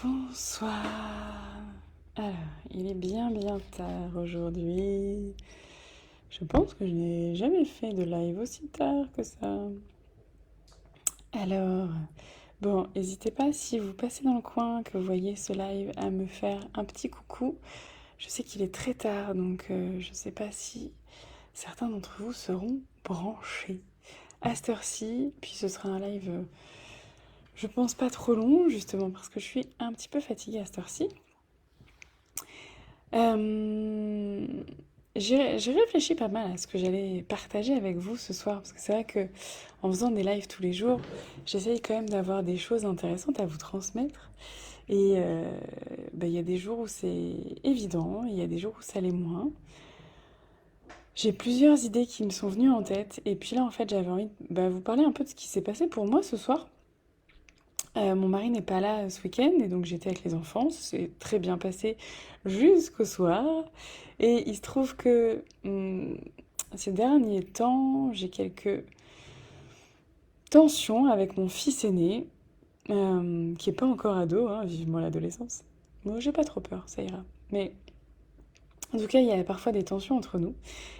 Bonsoir. Alors, il est bien tard aujourd'hui. Je pense que je n'ai jamais fait de live aussi tard que ça. Alors, bon, n'hésitez pas si vous passez dans le coin, que vous voyez ce live, à me faire un petit coucou. Je sais qu'il est très tard, donc je ne sais pas si certains d'entre vous seront branchés à cette heure-ci. Puis ce sera un live, je pense pas trop long, justement parce que je suis un petit peu fatiguée à cette heure-ci. Euh, j'ai réfléchi pas mal à ce que j'allais partager avec vous ce soir, parce que c'est vrai que en faisant des lives tous les jours, j'essaye quand même d'avoir des choses intéressantes à vous transmettre. Et bah, il y a des jours où c'est évident, il y a des jours où ça l'est moins. J'ai plusieurs idées qui me sont venues en tête, et puis là en fait j'avais envie de vous parler un peu de ce qui s'est passé pour moi ce soir. Mon mari n'est pas là ce week-end et donc j'étais avec les enfants. Ça s'est très bien passé jusqu'au soir. Et il se trouve que ces derniers temps, j'ai quelques tensions avec mon fils aîné, qui est pas encore ado, hein, vivement l'adolescence. Moi, j'ai pas trop peur, ça ira. Mais en tout cas, il y a parfois des tensions entre nous,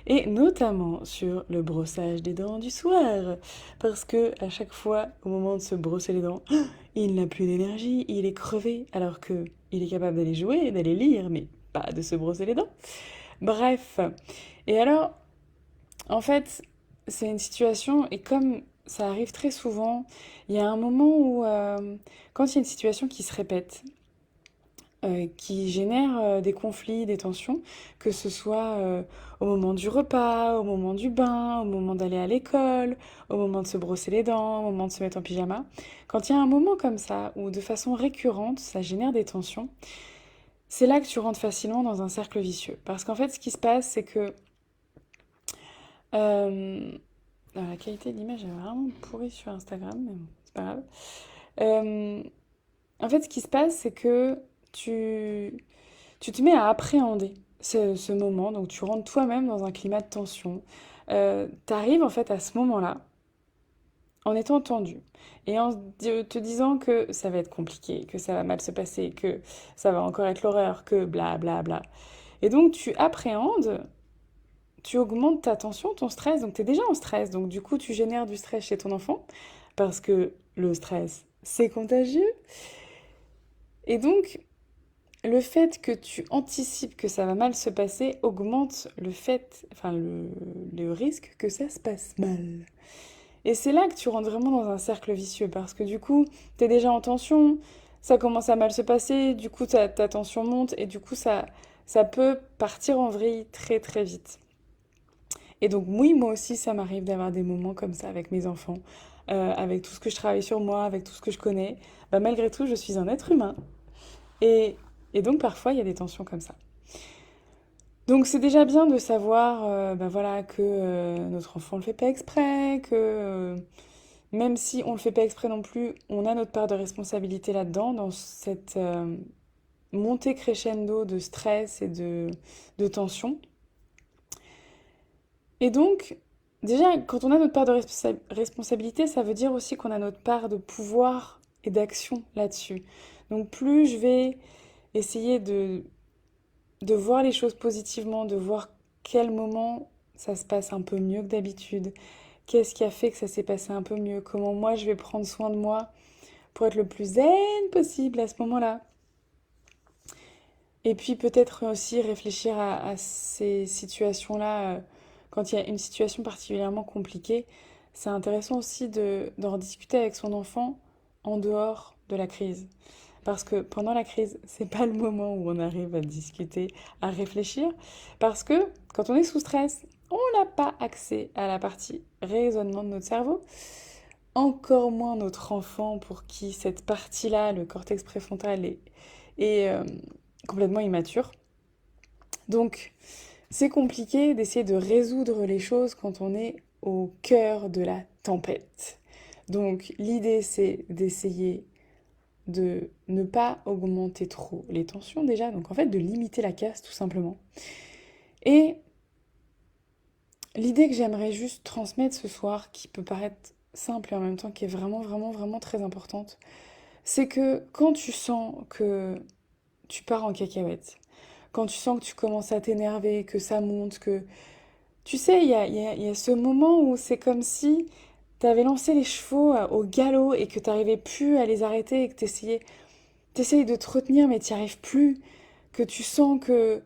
et notamment sur le brossage des dents du soir, parce que à chaque fois, au moment de se brosser les dents, il n'a plus d'énergie, il est crevé, alors que il est capable d'aller jouer, d'aller lire, mais pas de se brosser les dents. Bref. Et alors, en fait, c'est une situation, et comme ça arrive très souvent, il y a un moment où, quand il y a une situation qui se répète, qui génère des conflits, des tensions, que ce soit au moment du repas, au moment du bain, au moment d'aller à l'école, au moment de se brosser les dents, au moment de se mettre en pyjama. Quand il y a un moment comme ça, où de façon récurrente, ça génère des tensions, c'est là que tu rentres facilement dans un cercle vicieux. Parce qu'en fait, ce qui se passe, c'est que... euh, alors, la qualité de l'image est vraiment pourrie sur Instagram, mais bon, c'est pas grave. Euh, En fait, ce qui se passe, c'est que tu, tu te mets à appréhender ce moment, donc tu rentres toi-même dans un climat de tension. Tu arrives en fait à ce moment-là en étant tendu et en te disant que ça va être compliqué, que ça va mal se passer, que ça va encore être l'horreur, que bla bla bla. Et donc tu appréhendes, tu augmentes ta tension, ton stress, donc tu es déjà en stress, donc du coup tu génères du stress chez ton enfant parce que le stress, c'est contagieux. Et donc le fait que tu anticipes que ça va mal se passer augmente le fait, enfin le risque que ça se passe mal. Et c'est là que tu rentres vraiment dans un cercle vicieux parce que du coup, t'es déjà en tension, ça commence à mal se passer, du coup ta tension monte et du coup ça peut partir en vrille très très vite. Et donc oui, moi aussi ça m'arrive d'avoir des moments comme ça avec mes enfants, avec tout ce que je travaille sur moi, avec tout ce que je connais. Bah, malgré tout, je suis un être humain et, et donc parfois il y a des tensions comme ça. Donc c'est déjà bien de savoir voilà, que notre enfant ne le fait pas exprès, que même si on ne le fait pas exprès non plus, on a notre part de responsabilité là-dedans, dans cette montée crescendo de stress et de tension. Et donc, déjà, quand on a notre part de responsabilité, ça veut dire aussi qu'on a notre part de pouvoir et d'action là-dessus. Donc plus je vais essayer de voir les choses positivement, de voir quel moment ça se passe un peu mieux que d'habitude, qu'est-ce qui a fait que ça s'est passé un peu mieux, comment moi je vais prendre soin de moi pour être le plus zen possible à ce moment-là. Et puis peut-être aussi réfléchir à ces situations-là, quand il y a une situation particulièrement compliquée, c'est intéressant aussi d'en discuter avec son enfant en dehors de la crise. Parce que pendant la crise, c'est pas le moment où on arrive à discuter, à réfléchir. Parce que quand on est sous stress, on n'a pas accès à la partie raisonnement de notre cerveau. Encore moins notre enfant pour qui cette partie-là, le cortex préfrontal, est complètement immature. Donc, c'est compliqué d'essayer de résoudre les choses quand on est au cœur de la tempête. Donc, l'idée, c'est d'essayer de ne pas augmenter trop les tensions déjà, donc en fait de limiter la casse tout simplement. Et l'idée que j'aimerais juste transmettre ce soir, qui peut paraître simple et en même temps qui est vraiment très importante, c'est que quand tu sens que tu pars en cacahuète, quand tu sens que tu commences à t'énerver, que ça monte, que... Tu sais, il y a ce moment où c'est comme si tu avais lancé les chevaux au galop et que tu n'arrivais plus à les arrêter et que tu essayes de te retenir mais tu n'y arrives plus, que tu sens que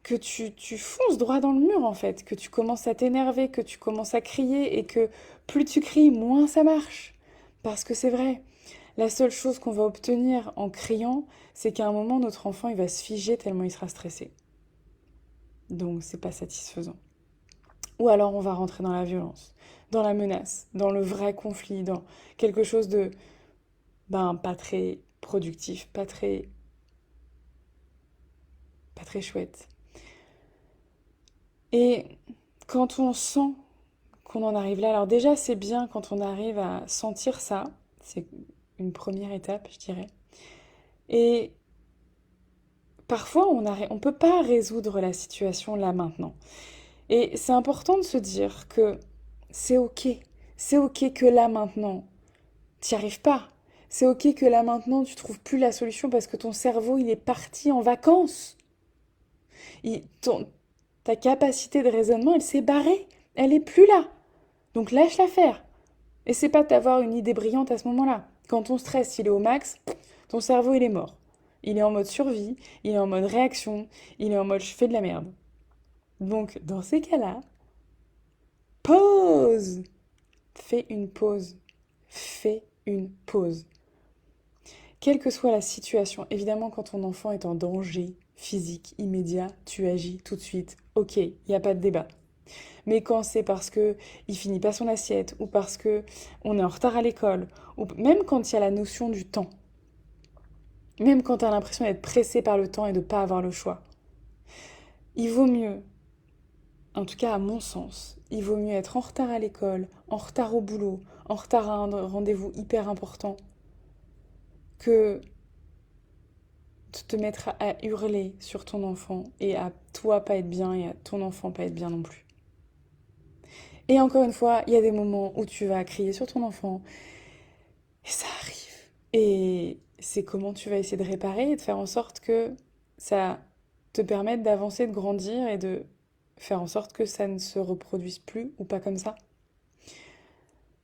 tu fonces droit dans le mur en fait, que tu commences à t'énerver, que tu commences à crier et que plus tu cries, moins ça marche. Parce que c'est vrai, la seule chose qu'on va obtenir en criant, c'est qu'à un moment, notre enfant, il va se figer tellement il sera stressé. Donc, c'est pas satisfaisant. Ou alors, on va rentrer dans la violence, dans la menace, dans le vrai conflit, dans quelque chose de, ben, pas très productif, pas très chouette. Et quand on sent qu'on en arrive là, alors déjà, c'est bien quand on arrive à sentir ça, c'est une première étape, je dirais. Et parfois, on peut pas résoudre la situation là maintenant. Et c'est important de se dire que c'est ok. C'est ok que là maintenant, t'y arrives pas. C'est ok que là maintenant, tu trouves plus la solution parce que ton cerveau, il est parti en vacances. Ta capacité de raisonnement, elle s'est barrée. Elle est plus là. Donc lâche l'affaire. Et c'est pas d'avoir une idée brillante à ce moment-là. Quand ton stress, il est au max, ton cerveau, il est mort. Il est en mode survie, il est en mode réaction, il est en mode je fais de la merde. Donc, dans ces cas-là, pause! Fais une pause. Fais une pause. Quelle que soit la situation, évidemment, quand ton enfant est en danger physique immédiat, tu agis tout de suite. Ok, il n'y a pas de débat. Mais quand c'est parce que il finit pas son assiette, ou parce que on est en retard à l'école, ou même quand il y a la notion du temps, même quand tu as l'impression d'être pressé par le temps et de ne pas avoir le choix, il vaut mieux, en tout cas à mon sens, il vaut mieux être en retard à l'école, en retard au boulot, en retard à un rendez-vous hyper important, que de te mettre à hurler sur ton enfant et à toi pas être bien et à ton enfant pas être bien non plus. Et encore une fois, il y a des moments où tu vas crier sur ton enfant et ça arrive. Et c'est comment tu vas essayer de réparer et de faire en sorte que ça te permette d'avancer, de grandir et de faire en sorte que ça ne se reproduise plus ou pas comme ça.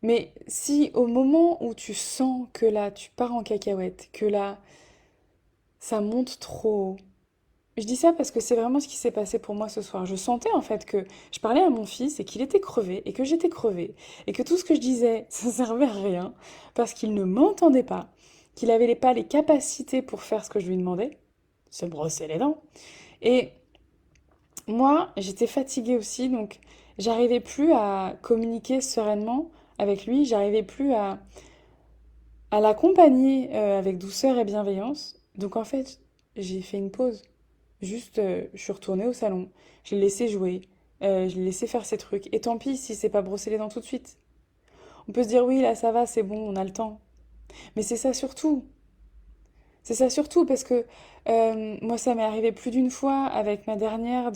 Mais si au moment où tu sens que là tu pars en cacahuète, que là ça monte trop, je dis ça parce que c'est vraiment ce qui s'est passé pour moi ce soir. Je sentais en fait que je parlais à mon fils et qu'il était crevé et que j'étais crevée et que tout ce que je disais, ça servait à rien parce qu'il ne m'entendait pas, qu'il n'avait pas les capacités pour faire ce que je lui demandais, se brosser les dents. Et moi, j'étais fatiguée aussi, donc j'arrivais plus à communiquer sereinement avec lui, j'arrivais plus à l'accompagner avec douceur et bienveillance. Donc en fait, j'ai fait une pause. Juste, je suis retournée au salon, je l'ai laissé jouer, je l'ai laissé faire ses trucs. Et tant pis si c'est pas brosser les dents tout de suite. On peut se dire oui, là ça va, c'est bon, on a le temps. Mais c'est ça surtout. C'est ça surtout parce que moi ça m'est arrivé plus d'une fois avec ma dernière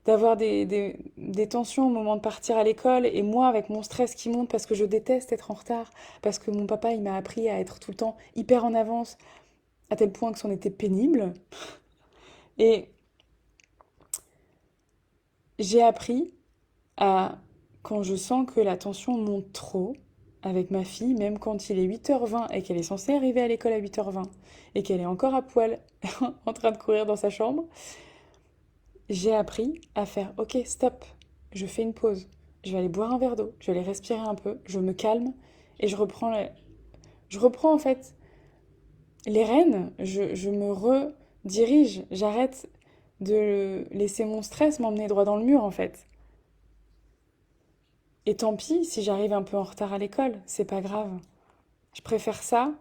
d'avoir des tensions au moment de partir à l'école et moi avec mon stress qui monte parce que je déteste être en retard, parce que mon papa il m'a appris à être tout le temps hyper en avance à tel point que c'en était pénible. Et j'ai appris à, quand je sens que la tension monte trop avec ma fille, même quand il est 8h20 et qu'elle est censée arriver à l'école à 8h20 et qu'elle est encore à poil en train de courir dans sa chambre, j'ai appris à faire ok, stop, je fais une pause, je vais aller boire un verre d'eau, je vais aller respirer un peu, je me calme et je reprends en fait les rênes, je me redirige, j'arrête de laisser mon stress m'emmener droit dans le mur en fait. Et tant pis si j'arrive un peu en retard à l'école, c'est pas grave. Je préfère ça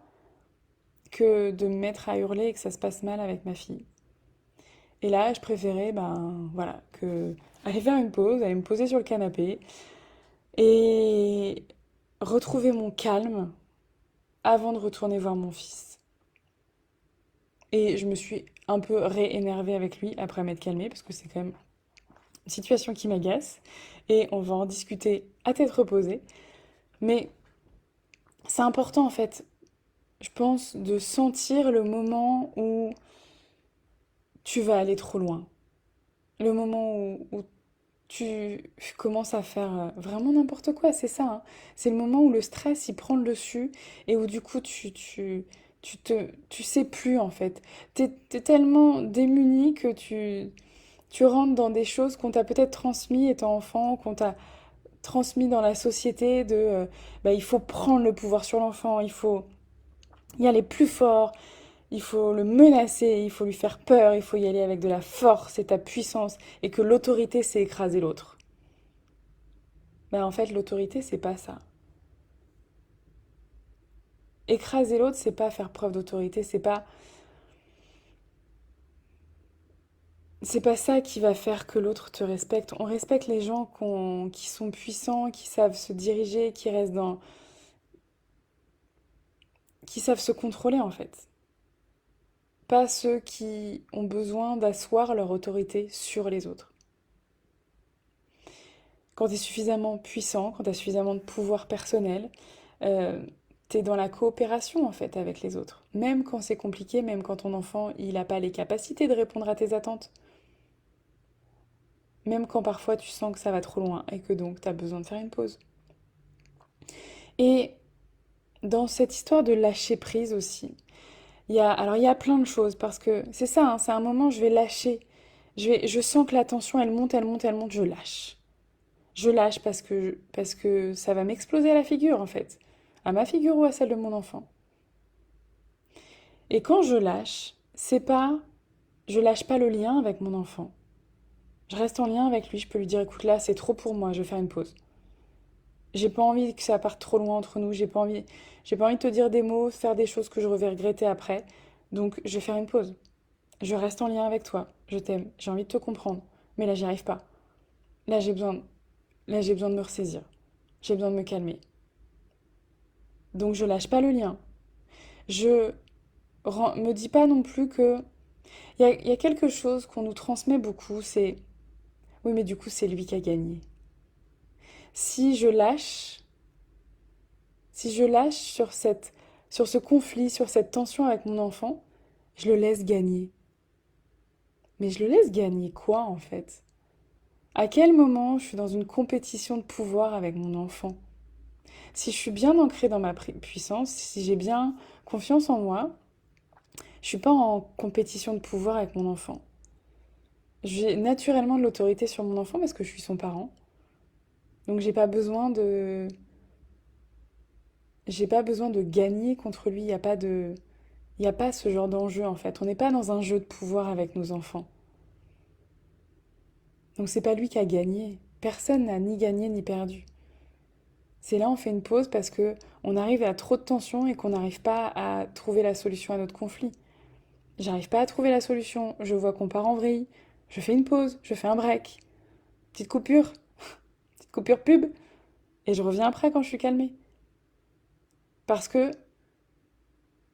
que de me mettre à hurler et que ça se passe mal avec ma fille. Et là, je préférais, ben voilà, que aller faire une pause, aller me poser sur le canapé et retrouver mon calme avant de retourner voir mon fils. Et je me suis un peu réénervée avec lui après m'être calmée parce que c'est quand même une situation qui m'agace et on va en discuter à tête reposée. Mais c'est important en fait je pense, de sentir le moment où tu vas aller trop loin. Le moment où tu commences à faire vraiment n'importe quoi, c'est ça, hein. C'est le moment où le stress, il prend le dessus et où du coup, tu sais plus en fait. T'es tellement démuni que tu rentres dans des choses qu'on t'a peut-être transmis étant enfant, qu'on t'a transmis dans la société de bah, il faut prendre le pouvoir sur l'enfant, il faut y aller plus fort, il faut le menacer, il faut lui faire peur, il faut y aller avec de la force et ta puissance, et que l'autorité, c'est écraser l'autre. Ben en fait, l'autorité, c'est pas ça. Écraser l'autre, c'est pas faire preuve d'autorité, c'est pas ça qui va faire que l'autre te respecte. On respecte les gens qui sont puissants, qui savent se diriger, qui savent se contrôler en fait. Pas ceux qui ont besoin d'asseoir leur autorité sur les autres. Quand tu es suffisamment puissant, quand tu as suffisamment de pouvoir personnel, euh, tu es dans la coopération en fait avec les autres. Même quand c'est compliqué, même quand ton enfant il n'a pas les capacités de répondre à tes attentes. Même quand parfois tu sens que ça va trop loin et que donc tu as besoin de faire une pause. Et dans cette histoire de lâcher prise aussi, alors il y a plein de choses parce que c'est ça, hein, c'est un moment je vais lâcher. Je sens que la tension elle monte, elle monte, elle monte, je lâche. Je lâche parce que ça va m'exploser à la figure en fait. À ma figure ou à celle de mon enfant. Et quand je lâche, c'est pas, je lâche pas le lien avec mon enfant. Je reste en lien avec lui, je peux lui dire écoute là c'est trop pour moi, je vais faire une pause. J'ai pas envie que ça parte trop loin entre nous, j'ai pas envie de te dire des mots, faire des choses que je vais regretter après. Donc je vais faire une pause. Je reste en lien avec toi, je t'aime, j'ai envie de te comprendre, mais là j'y arrive pas. Là j'ai besoin, là j'ai besoin de me ressaisir. J'ai besoin de me calmer. Donc je lâche pas le lien. Je me dis pas non plus que il y a quelque chose qu'on nous transmet beaucoup, c'est oui mais du coup c'est lui qui a gagné. Si je lâche, si je lâche sur ce conflit, sur cette tension avec mon enfant, je le laisse gagner. Mais je le laisse gagner quoi en fait? À quel moment je suis dans une compétition de pouvoir avec mon enfant? Si je suis bien ancrée dans ma puissance, si j'ai bien confiance en moi, je suis pas en compétition de pouvoir avec mon enfant. J'ai naturellement de l'autorité sur mon enfant parce que je suis son parent. Donc j'ai pas besoin de gagner contre lui, il y a pas ce genre d'enjeu en fait. On n'est pas dans un jeu de pouvoir avec nos enfants. Donc c'est pas lui qui a gagné. Personne n'a ni gagné ni perdu. C'est là on fait une pause parce que on arrive à trop de tension et qu'on n'arrive pas à trouver la solution à notre conflit. J'arrive pas à trouver la solution, je vois qu'on part en vrille, je fais une pause, je fais un break, petite coupure pub, et je reviens après quand je suis calmée. Parce que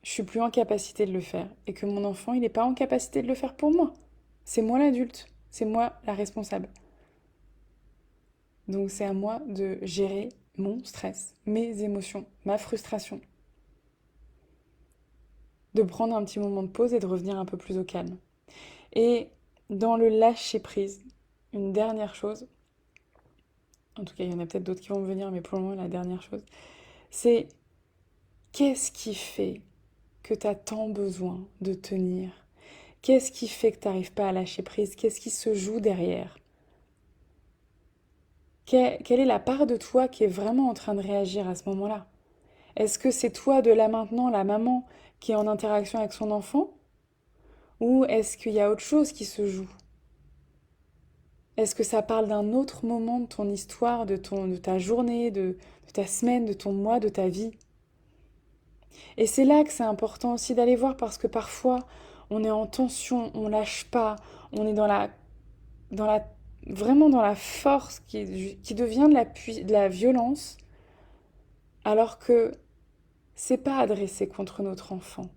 je suis plus en capacité de le faire et que mon enfant, il n'est pas en capacité de le faire pour moi. C'est moi l'adulte, c'est moi la responsable. Donc c'est à moi de gérer mon stress, mes émotions, ma frustration, de prendre un petit moment de pause et de revenir un peu plus au calme. Et dans le lâcher prise, une dernière chose, en tout cas il y en a peut-être d'autres qui vont me venir, mais pour le moment la dernière chose, c'est qu'est-ce qui fait que tu as tant besoin de tenir? Qu'est-ce qui fait que tu n'arrives pas à lâcher prise? Qu'est-ce qui se joue derrière? Quelle est la part de toi qui est vraiment en train de réagir à ce moment-là? Est-ce que c'est toi de là maintenant, la maman, qui est en interaction avec son enfant? Ou est-ce qu'il y a autre chose qui se joue? Est-ce que ça parle d'un autre moment de ton histoire, de ta journée, de ta semaine, de ton mois, de ta vie? Et c'est là que c'est important aussi d'aller voir parce que parfois on est en tension, on lâche pas, on est dans la, vraiment dans la force qui devient de la violence alors que c'est pas adressé contre notre enfant.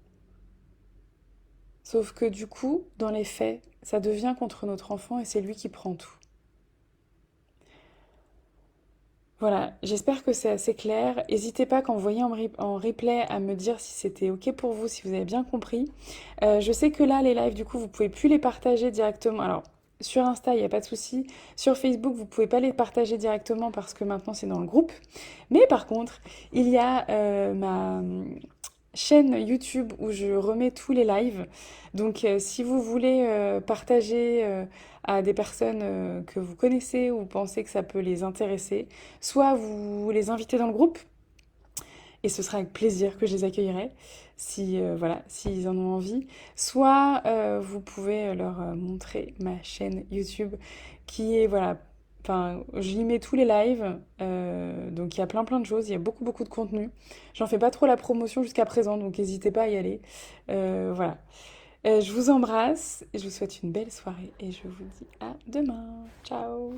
Sauf que du coup, dans les faits, ça devient contre notre enfant et c'est lui qui prend tout. Voilà, j'espère que c'est assez clair. N'hésitez pas quand vous voyez en replay à me dire si c'était OK pour vous, si vous avez bien compris. Je sais que là, les lives, du coup, vous pouvez plus les partager directement. Alors, sur Insta, il n'y a pas de souci. Sur Facebook, vous pouvez pas les partager directement parce que maintenant, c'est dans le groupe. Mais par contre, il y a ma chaîne YouTube où je remets tous les lives. Donc, si vous voulez partager à des personnes que vous connaissez ou pensez que ça peut les intéresser, soit vous les invitez dans le groupe, et ce sera avec plaisir que je les accueillerai, si voilà, s'ils en ont envie, soit vous pouvez leur montrer ma chaîne YouTube qui est voilà. Enfin, j'y mets tous les lives, donc il y a plein de choses, il y a beaucoup de contenu. J'en fais pas trop la promotion jusqu'à présent, donc n'hésitez pas à y aller. Voilà. Je vous embrasse, je vous souhaite une belle soirée et je vous dis à demain. Ciao!